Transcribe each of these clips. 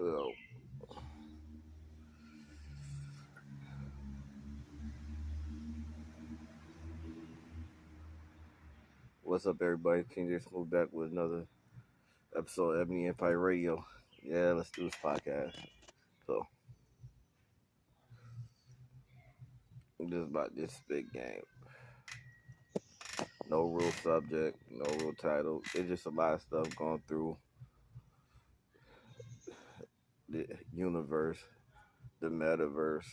Uh, what's up, everybody? King J Smooth back with another episode of Ebony Empire Radio. Yeah, let's do this podcast. So, this is about this big game. No real subject, no real title. It's just a lot of stuff going through the universe, the metaverse,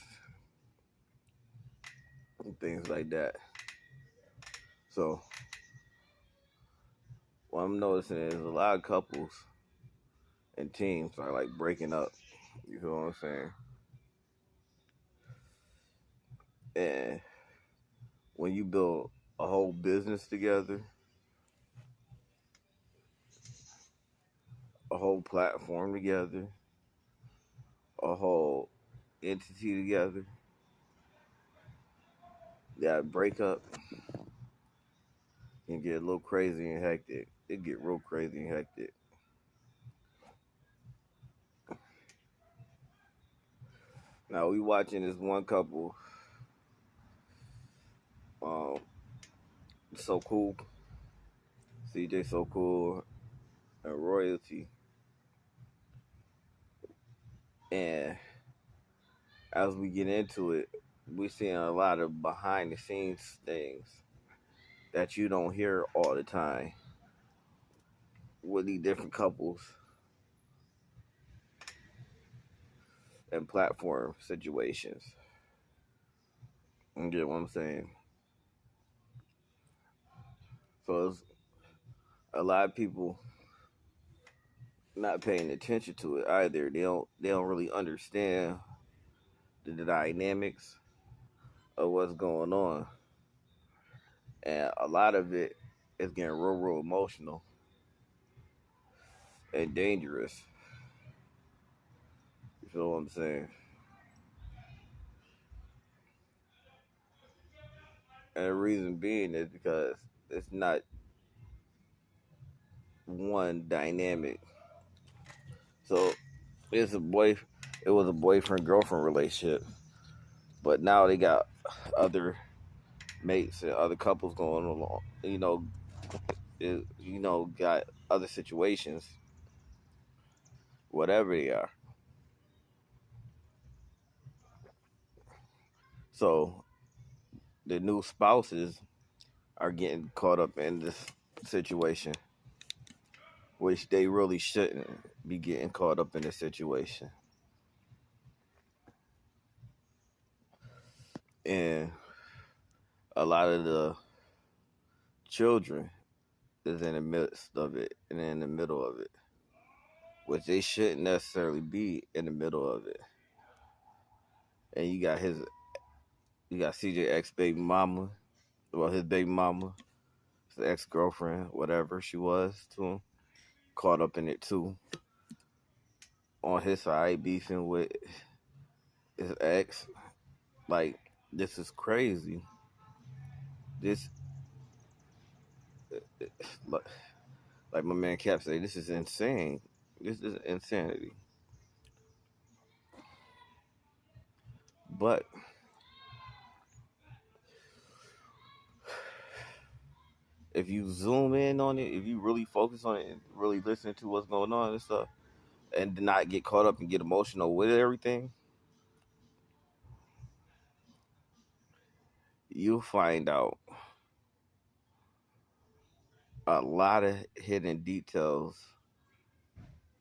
and things like that. So, what I'm noticing is a lot of couples and teams are like breaking up. You feel what I'm saying? And when you build a whole business together, a whole platform together, a whole entity together, that breakup can get a little crazy and hectic. It get real crazy and hectic. Now we watching this one couple, um, So Cool, CJ So Cool, and Royalty, and as we get into it, we seeing a lot of behind the scenes things that you don't hear all the time with these different couples and platform situations. You get what I'm saying? So it's a lot of people not paying attention to it either. They don't really understand the dynamics of what's going on, and a lot of it is getting real emotional and dangerous. You feel what I'm saying? And the reason being is because it's not one dynamic. So it's a boy. It was a boyfriend girlfriend relationship, but now they got other mates and other couples going along. Got other situations, whatever they are. So the new spouses are getting caught up in this situation, which they really shouldn't be getting caught up in this situation. And a lot of the children is in the midst of it and in the middle of it, which they shouldn't necessarily be in the middle of it. And you got CJ ex baby mama, well his baby mama, his ex girlfriend, whatever she was to him, caught up in it too. On his side, beefing with his ex. Like, this is crazy. This, like my man Cap said, this is insane. This is insanity. But if you zoom in on it, if you really focus on it and really listen to what's going on and stuff, and not get caught up and get emotional with everything, you'll find out a lot of hidden details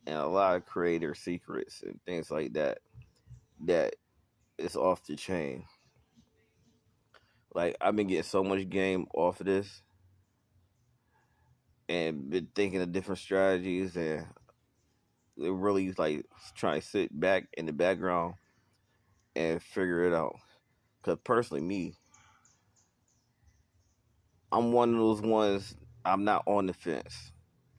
and a lot of creator secrets and things like that is off the chain. Like, I've been getting so much game off of this and been thinking of different strategies, and it really like trying to sit back in the background and figure it out. Because personally, me, I'm one of those ones, I'm not on the fence.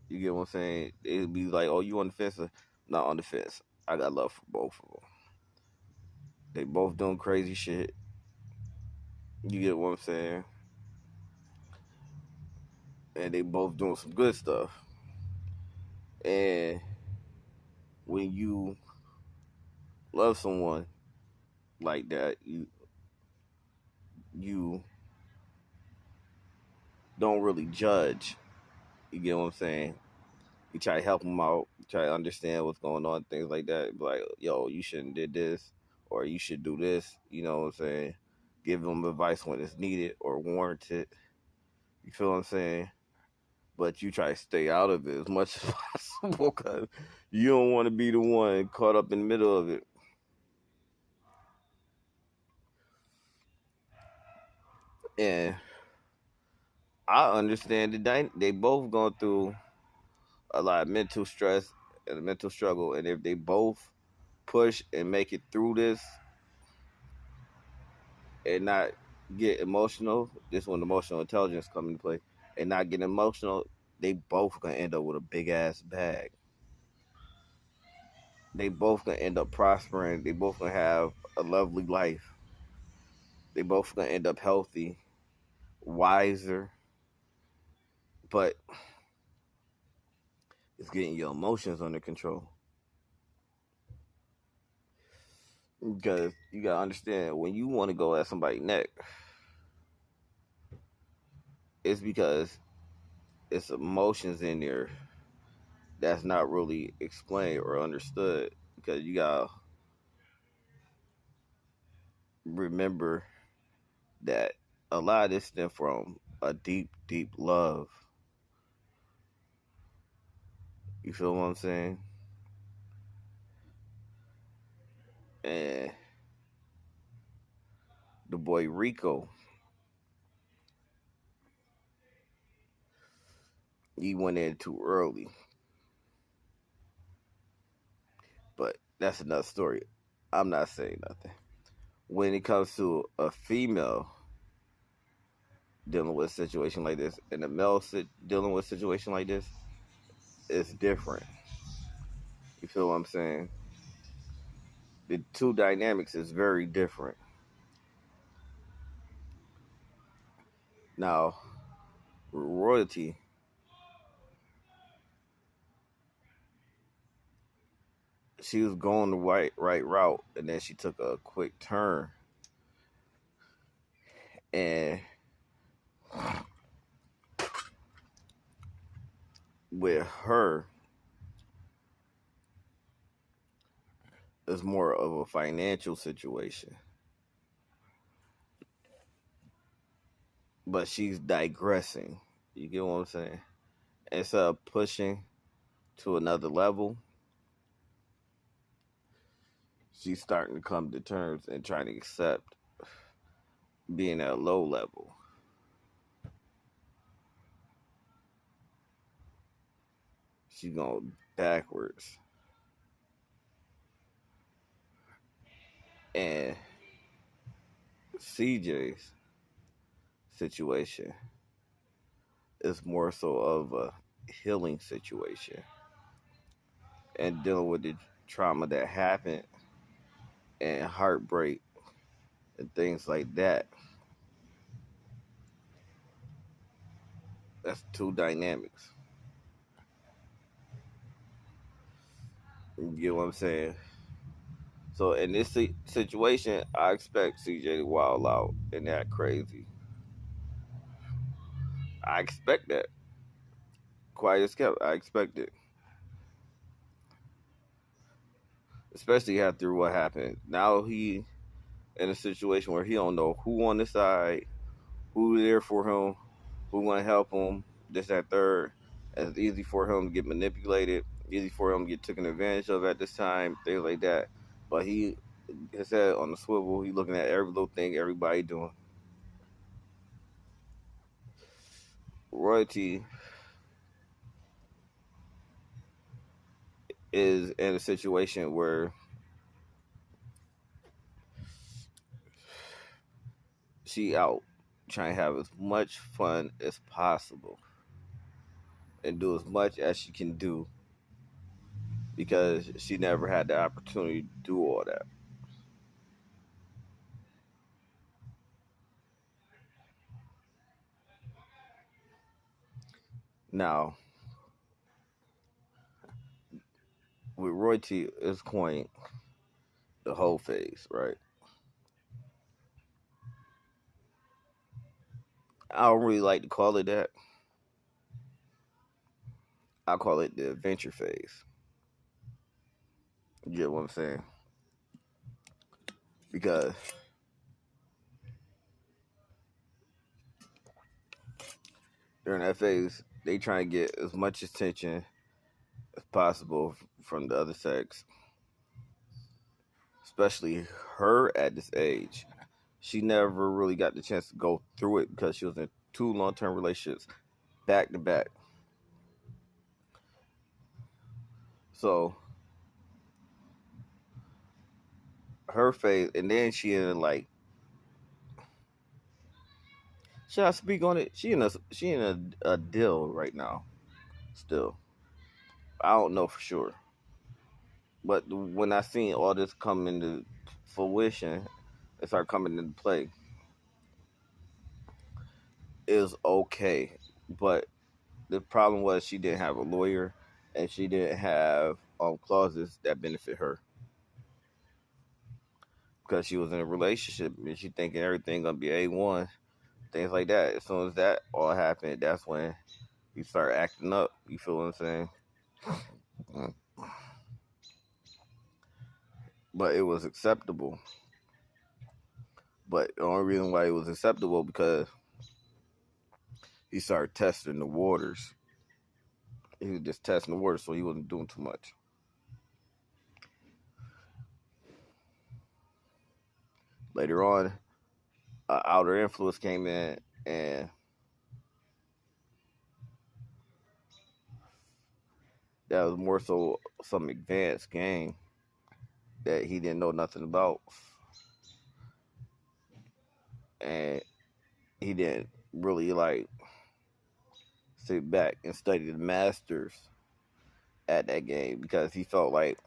You get what I'm saying? It'd be like, oh, you on the fence? Or not on the fence. I got love for both of them. They both doing crazy shit. You get what I'm saying? And they both doing some good stuff. And when you love someone like that, you don't really judge. You get what I'm saying? You try to help them out, try to understand what's going on, things like that. Be like, yo, you shouldn't did this, or you should do this. You know what I'm saying? Give them advice when it's needed or warranted. You feel what I'm saying? But you try to stay out of it as much as possible because you don't want to be the one caught up in the middle of it. And I understand they both gone through a lot of mental stress and a mental struggle, and if they both push and make it through this and not get emotional, this when emotional intelligence come into play, and not get emotional, they both gonna end up with a big ass bag. They both gonna end up prospering. They both gonna have a lovely life. They both gonna end up healthy, wiser, but it's getting your emotions under control. Because you gotta understand when you want to go at somebody's neck, it's because it's emotions in there that's not really explained or understood. Because you gotta remember that a lot of this stem from a deep, deep love. You feel what I'm saying? And the boy Rico, he went in too early. But that's another story. I'm not saying nothing. When it comes to a female dealing with a situation like this and a male dealing with a situation like this, it's different. You feel what I'm saying? The two dynamics is very different. Now, royalty, she was going the right route, and then she took a quick turn, and with her, it's more of a financial situation, but she's digressing. You get what I'm saying? Instead of pushing to another level, she's starting to come to terms and trying to accept being at a low level. She's going backwards. And CJ's situation is more so of a healing situation and dealing with the trauma that happened and heartbreak and things like that. That's two dynamics. You get what I'm saying? So in this situation, I expect CJ to wild out and act crazy. I expect that. Quiet as kept. I expect it. Especially after what happened. Now he in a situation where he don't know who on the side, who there for him, who want to help him, this, that, third. It's easy for him to get manipulated, easy for him to get taken advantage of at this time, things like that. But he, his head on the swivel, he looking at every little thing everybody doing. Royalty is in a situation where she out trying to have as much fun as possible and do as much as she can do because she never had the opportunity to do all that. Now, with Royalty is point, the whole phase, right? I don't really like to call it that. I call it the adventure phase. You get what I'm saying? Because during that phase, they try to get as much attention as possible from the other sex, especially her at this age. She never really got the chance to go through it because she was in two long-term relationships back to back. So her phase, and then she in like, should I speak on it? She in a deal right now. Still, I don't know for sure, but when I seen all this come into fruition, it started coming into play. Is okay, but the problem was she didn't have a lawyer, and she didn't have clauses that benefit her because she was in a relationship and she thinking everything gonna be A1, things like that. As soon as that all happened, that's when you start acting up. You feel what I'm saying? Mm. But it was acceptable. But the only reason why it was acceptable because he started testing the waters. He was just testing the waters, so he wasn't doing too much. Later on, outer influence came in, and that was more so some advanced game that he didn't know nothing about, and he didn't really like sit back and study the masters at that game because he felt like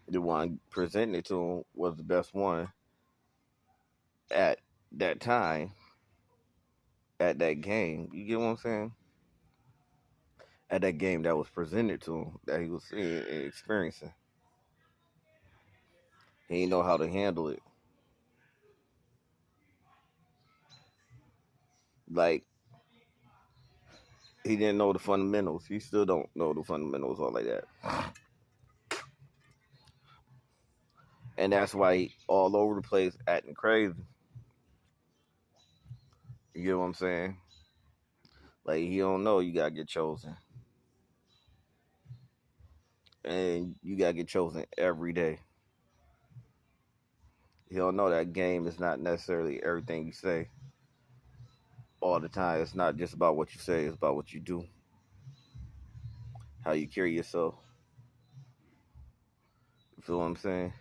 the one presented to him was the best one at that time at that game. You get what I'm saying? At that game that was presented to him that he was seeing and experiencing. He didn't know how to handle it. Like he didn't know the fundamentals. He still don't know the fundamentals all like that. And that's why he all over the place acting crazy. You get what I'm saying? Like he don't know you gotta get chosen. And you gotta get chosen every day. He don't know that game is not necessarily everything you say all the time. It's not just about what you say, it's about what you do. How you carry yourself. You feel what I'm saying?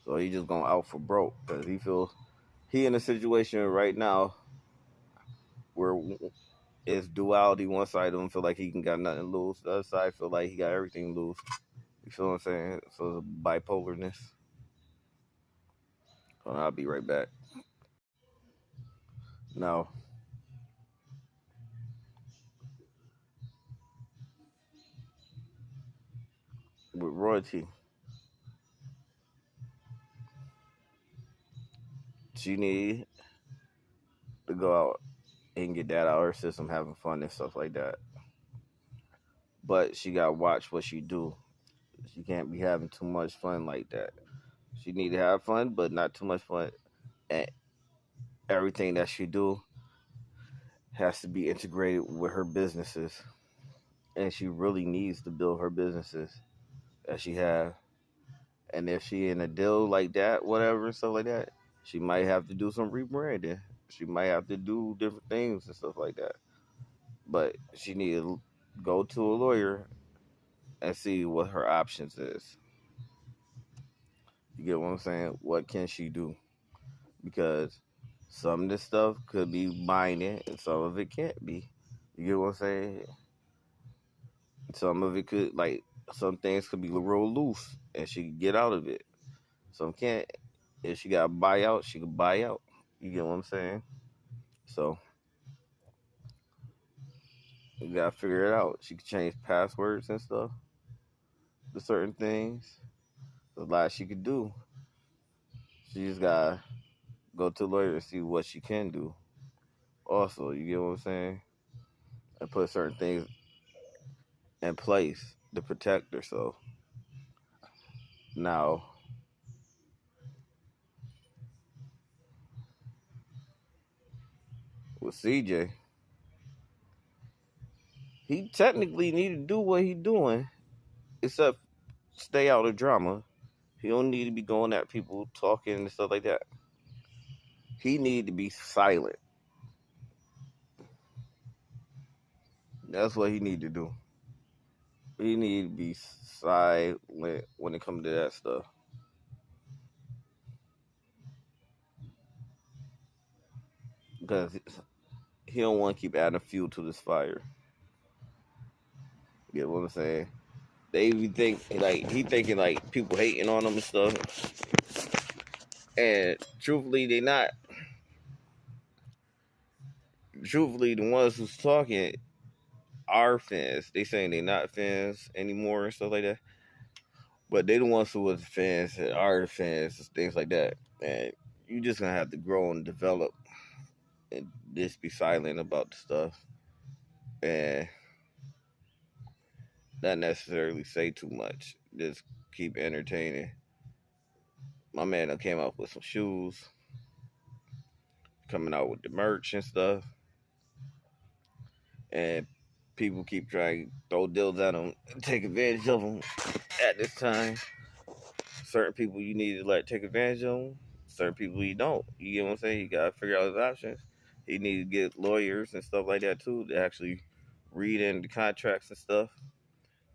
So he just going out for broke because he feels he in a situation right now where it's duality. One side of him feel like he can got nothing to lose. The other side feel like he got everything to lose. You feel what I'm saying? So it's bipolarness. I'll be right back. Now, with royalty, she need to go out and get that out of her system, having fun and stuff like that. But she gotta watch what she do. She can't be having too much fun like that. She need to have fun, but not too much fun. And everything that she do has to be integrated with her businesses. And she really needs to build her businesses that she have. And if she in a deal like that, whatever and stuff like that, she might have to do some rebranding. She might have to do different things and stuff like that. But she need to go to a lawyer and see what her options is. You get what I'm saying? What can she do? Because some of this stuff could be mining and some of it can't be. You get what I'm saying? Some of it could like some things could be real loose and she could get out of it. Some can't. If she got to buy out, she could buy out. You get what I'm saying? So you gotta figure it out. She could change passwords and stuff to certain things. There's a lot she could do. She just gotta go to a lawyer and see what she can do. Also, you get what I'm saying? And put certain things in place to protect herself. Now, with CJ, he technically need to do what he doing, except stay out of drama. He don't need to be going at people talking and stuff like that. He need to be silent. That's what he need to do. He need to be silent when it comes to that stuff. Because he don't want to keep adding fuel to this fire. You get what I'm saying? They even think like he thinking like people hating on him and stuff. And truthfully, they not. Truthfully, the ones who's talking are fans. They saying they not fans anymore and stuff like that. But they the ones who was fans and are the fans, things like that. And you just gonna have to grow and develop and just be silent about the stuff and not necessarily say too much. Just keep entertaining. My man done came out with some shoes, coming out with the merch and stuff. And people keep trying to throw deals at him, take advantage of him at this time. Certain people you need to like take advantage of them. Certain people you don't. You get what I'm saying? You gotta figure out his options. He need to get lawyers and stuff like that too to actually read in the contracts and stuff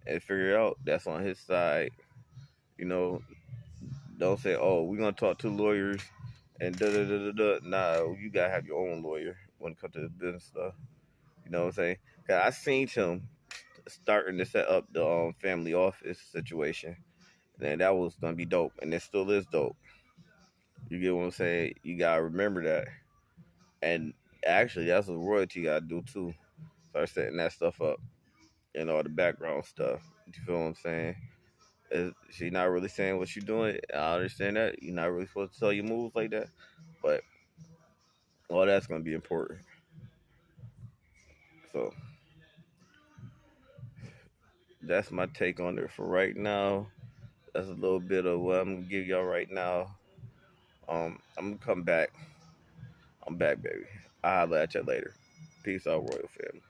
and figure out that's on his side. You know, don't say, "Oh, we're gonna talk to lawyers and da da da da da." Nah, you gotta have your own lawyer when it comes to this business stuff. You know what I'm saying? Cause I seen him starting to set up the family office situation, and that was gonna be dope, and it still is dope. You get what I'm saying? You gotta remember that, and actually, that's what royalty gotta do too. Start setting that stuff up and all the background stuff. You feel what I'm saying? She's not really saying what you're doing. I understand that you're not really supposed to tell your moves like that, but all that's gonna be important. So that's my take on it for right now. That's a little bit of what I'm gonna give y'all right now. I'm gonna come back. I'm back, baby. I'll holler at you later. Peace out, Royal Family.